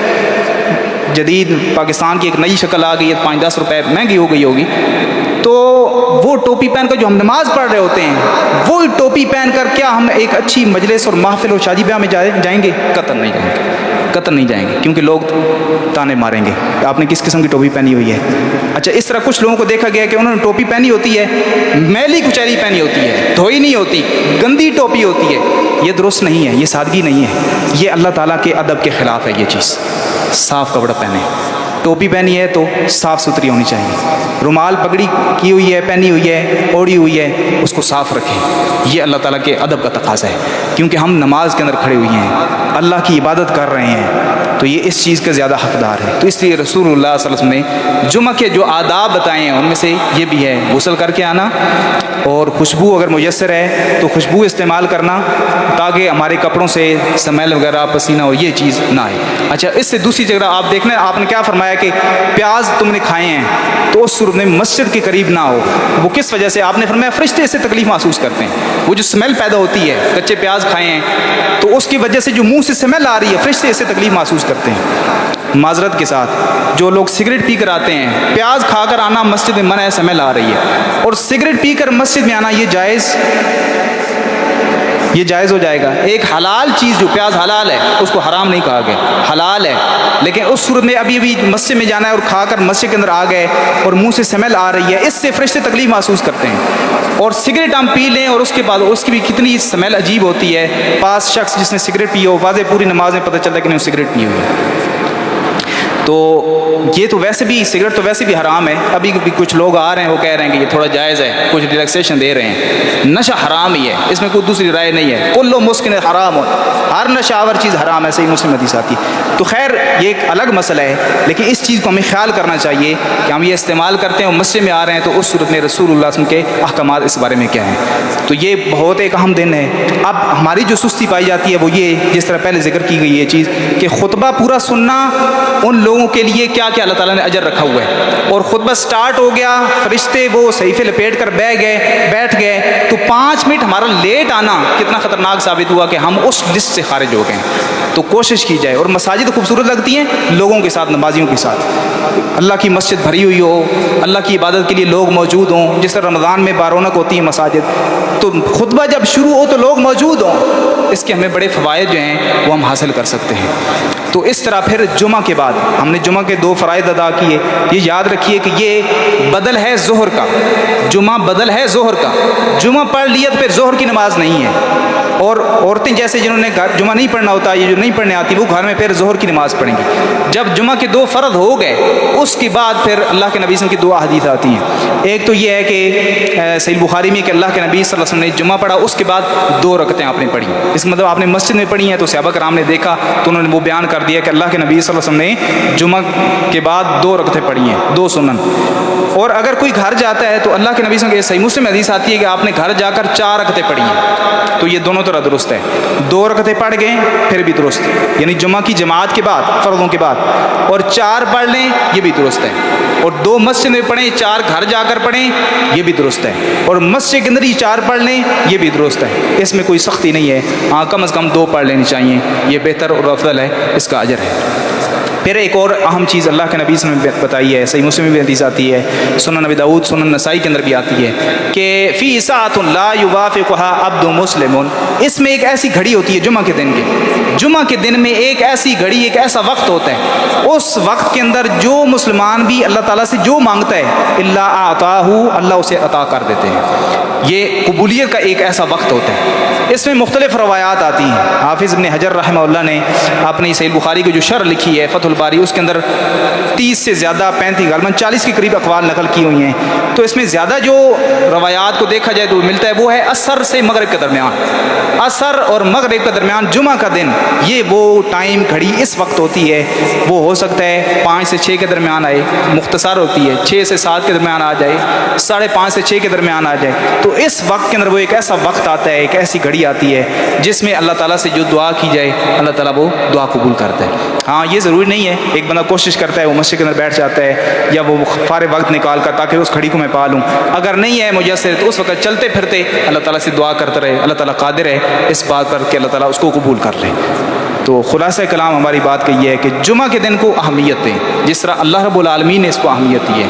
جدید پاکستان کی ایک نئی شکل آ گئی ہے, 5-10 روپے مہنگی ہو گئی ہوگی, تو وہ ٹوپی پہن کر جو ہم نماز پڑھ رہے ہوتے ہیں وہی ٹوپی پہن کر کیا ہم ایک اچھی مجلس اور محفل اور شادی بیاہ میں جائیں گے؟ قطعاً نہیں جائیں گے. قطر نہیں جائیں گے، کیونکہ لوگ تانے ماریں گے آپ نے کس قسم کی ٹوپی پہنی ہوئی ہے۔ اچھا، اس طرح کچھ لوگوں کو دیکھا گیا کہ انہوں نے ٹوپی پہنی ہوتی ہے، میلی کچیلی پہنی ہوتی ہے، دھوئی نہیں ہوتی، گندی ٹوپی ہوتی ہے، یہ درست نہیں ہے، یہ سادگی نہیں ہے، یہ اللہ تعالیٰ کے ادب کے خلاف ہے۔ یہ چیز صاف کپڑا پہنے، ٹوپی پہنی ہے تو صاف ستھری ہونی چاہیے، رومال پگڑی کی ہوئی ہے، پہنی ہوئی ہے، اوڑھی ہوئی ہے، اس کو صاف رکھیں، یہ اللہ تعالیٰ کے ادب کا تقاضا ہے، کیونکہ ہم نماز کے اندر کھڑے ہوئے ہیں، اللہ کی عبادت کر رہے ہیں، تو یہ اس چیز کا زیادہ حقدار ہے۔ تو اس لیے رسول اللہ صلی اللہ علیہ وسلم نے جمعہ کے جو آداب بتائے ہیں ان میں سے یہ بھی ہے غسل کر کے آنا، اور خوشبو اگر میسر ہے تو خوشبو استعمال کرنا تاکہ ہمارے کپڑوں سے سمیل وغیرہ پسینہ ہو، یہ چیز نہ آئے۔ اچھا، اس سے دوسری جگہ آپ دیکھنا، آپ نے کیا فرمایا کہ پیاز تم نے کھائے ہیں تو اس صورت میں مسجد کے قریب نہ ہو۔ وہ کس وجہ سے؟ آپ نے فرمایا فرشتے اس سے تکلیف محسوس کرتے ہیں، وہ جو سمیل پیدا ہوتی ہے، کچے پیاز کھائے ہیں تو اس کی وجہ سے جو منہ سے سمیل آ رہی ہے، فرشتے اس سے تکلیف محسوس کرتے ہیں۔ معذرت کے ساتھ جو لوگ سگریٹ پی کر آتے ہیں، پیاز کھا کر آنا مسجد میں منع ہے، سمیل آ رہی ہے، اور سگریٹ پی کر مسجد میں آنا یہ جائز ہو جائے گا۔ ایک حلال چیز جو پیاز حلال ہے اس کو حرام نہیں کہا گیا، حلال ہے، لیکن اس صورت میں ابھی مسجد میں جانا ہے اور کھا کر مسجد کے اندر آ گئے اور منہ سے سمیل آ رہی ہے، اس سے فرشتے تکلیف محسوس کرتے ہیں۔ اور سگریٹ ہم پی لیں اور اس کے بعد اس کی بھی کتنی سمیل عجیب ہوتی ہے، پاس شخص جس نے سگریٹ پی ہو، واضح پوری نماز میں پتہ چلتا ہے کہ نہیں سگریٹ پی ہوئی ہے۔ تو یہ تو ویسے بھی سگریٹ تو ویسے بھی حرام ہے، ابھی بھی کچھ لوگ آ رہے ہیں وہ کہہ رہے ہیں کہ یہ تھوڑا جائز ہے، کچھ ریلیکسیشن دے رہے ہیں، نشہ حرام ہی ہے، اس میں کوئی دوسری رائے نہیں ہے، کلو مسکن حرام ہو، ہر نشہ آور چیز حرام ہے، صحیح مسلم حدیث آتی۔ تو خیر یہ ایک الگ مسئلہ ہے، لیکن اس چیز کو ہمیں خیال کرنا چاہیے کہ ہم یہ استعمال کرتے ہیں اور مسجد میں آ رہے ہیں تو اس صورت میں رسول اللہ صلی اللہ علیہ وسلم کے احکامات اس بارے میں کیا ہیں۔ تو یہ بہت ایک اہم دن ہے۔ اب ہماری جو سستی پائی جاتی ہے وہ یہ، جس طرح پہلے ذکر کی گئی یہ چیز کہ خطبہ پورا سننا ان لوگوں کے لیے کیا اللہ تعالیٰ نے اجر رکھا ہوا ہے، اور خطبہ سٹارٹ ہو گیا، فرشتے وہ صحیفے لپیٹ کر بیٹھ گئے تو 5 منٹ ہمارا لیٹ آنا کتنا خطرناک ثابت ہوا کہ ہم اس لسٹ سے خارج ہو گئے۔ تو کوشش کی جائے، اور مساجد خوبصورت لگتی ہیں لوگوں کے ساتھ، نمازیوں کے ساتھ، اللہ کی مسجد بھری ہوئی ہو، اللہ کی عبادت کے لیے لوگ موجود ہوں، جس طرح رمضان میں بارونق ہوتی ہے مساجد، تو خطبہ جب شروع ہو تو لوگ موجود ہوں، اس کے ہمیں بڑے فوائد جو ہیں وہ ہم حاصل کر سکتے ہیں۔ تو اس طرح پھر جمعہ کے بعد ہم نے جمعہ کے 2 فرائض ادا کیے، یہ یاد رکھیے کہ یہ بدل ہے ظہر کا، جمعہ بدل ہے ظہر کا، جمعہ پڑھ لیا تو پھر ظہر کی نماز نہیں ہے، اور عورتیں جیسے جنہوں نے جمعہ نہیں پڑھنا ہوتا، یہ جو نہیں پڑھنے آتی وہ گھر میں پھر ظہر کی نماز پڑھیں گی۔ جب جمعہ کے 2 فرض ہو گئے اس کے بعد پھر اللہ کے نبی صلی اللہ علیہ وسلم کی 2 احادیث آتی ہیں۔ ایک تو یہ ہے کہ صحیح بخاری میں کہ اللہ کے نبی صلی اللہ علیہ وسلم نے جمعہ پڑھا، اس کے بعد 2 رکعتیں آپ نے پڑھی، اس کا مطلب آپ نے مسجد میں پڑھی ہیں، تو صحابہ کرام نے دیکھا تو انہوں نے وہ بیان کر دیا کہ اللہ کے نبی صلی اللہ علیہ وسلم نے جمعہ کے بعد 2 رکعتیں پڑھی ہیں، 2 سنن۔ اور اگر کوئی گھر جاتا ہے تو اللہ کے نبی صلی اللہ علیہ وسلم کے صحیح مسلم حدیث آتی ہے کہ آپ نے گھر جا کر 4 رکعتیں پڑھی ہیں، تو یہ دونوں طرح درست ہے، 2 رکعتیں پڑھ گئے پھر بھی درست، یعنی جمعہ کی جماعت کے بعد، فرضوں کے بعد، اور 4 پڑھ لیں یہ بھی درست ہے، اور 2 مسجد میں پڑھیں، 4 گھر جا کر پڑھیں یہ بھی درست ہے، اور مسجد کے اندر ہی 4 پڑھ لیں یہ بھی درست ہے، اس میں کوئی سختی نہیں ہے، ہاں کم از کم 2 پڑھ لینی چاہیے، یہ بہتر اور افضل ہے، اس کا اجر ہے۔ پھر ایک اور اہم چیز اللہ کے نبی صلی اللہ علیہ وسلم نے بتائی ہے، صحیح مسلم میں بھی حدیث آتی ہے، سنن نبی داؤد، سنن نسائی کے اندر بھی آتی ہے کہ فی ساعۃ لا یوافقها عبد مسلم، اس میں ایک ایسی گھڑی ہوتی ہے جمعہ کے دن کی، جمعہ کے دن میں ایک ایسی گھڑی، ایک ایسا وقت ہوتا ہے، اس وقت کے اندر جو مسلمان بھی اللہ تعالیٰ سے جو مانگتا ہے الا اعطاہ، اللہ اسے عطا کر دیتے ہیں۔ یہ قبولیت کا ایک ایسا وقت ہوتا ہے، اس میں مختلف روایات آتی ہیں۔ حافظ ابن حجر رحمہ اللہ نے اپنی صحیح بخاری کی جو شرح لکھی ہے فتح الباری، اس کے اندر 30 سے زیادہ 35 غالباً 40 کے قریب اقوال نقل کی ہوئی ہیں، تو اس میں زیادہ جو روایات کو دیکھا جائے تو ملتا ہے وہ ہے عصر سے مغرب کے درمیان، عصر اور مغرب کے درمیان جمعہ کا دن، یہ وہ ٹائم گھڑی اس وقت ہوتی ہے، وہ ہو سکتا ہے 5 سے 6 کے درمیان آئے، مختصر ہوتی ہے، 6 سے 7 کے درمیان آ جائے، 5:30 سے 6 کے درمیان آ جائے، تو اس وقت کے اندر وہ ایک ایسا وقت آتا ہے، ایک ایسی گھڑی آتی ہے جس میں اللہ تعالیٰ سے جو دعا کی جائے اللہ تعالیٰ وہ دعا قبول کرتا ہے۔ ہاں یہ ضروری نہیں ہے ایک بندہ کوشش کرتا ہے وہ مسجد کے اندر بیٹھ جاتا ہے یا وہ فارغ وقت نکال کر تاکہ اس گھڑی کو میں پا لوں، اگر نہیں ہے میسر تو اس وقت چلتے پھرتے اللہ تعالیٰ سے دعا کرتا رہے، اللہ تعالیٰ قادر ہے اس بات پر کہ اللہ تعالیٰ اس کو قبول کر لے۔ تو خلاصہ کلام ہماری بات کا یہ ہے کہ جمعہ کے دن کو اہمیت دیں، جس طرح اللہ رب العالمین نے اس کو اہمیت دی ہے،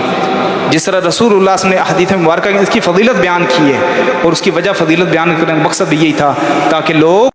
جس طرح رسول اللہ صلی اللہ علیہ وسلم نے احادیث مبارکہ اس کی فضیلت بیان کی ہے، اور اس کی وجہ فضیلت بیان کرنے کا مقصد بھی یہی تھا تاکہ لوگ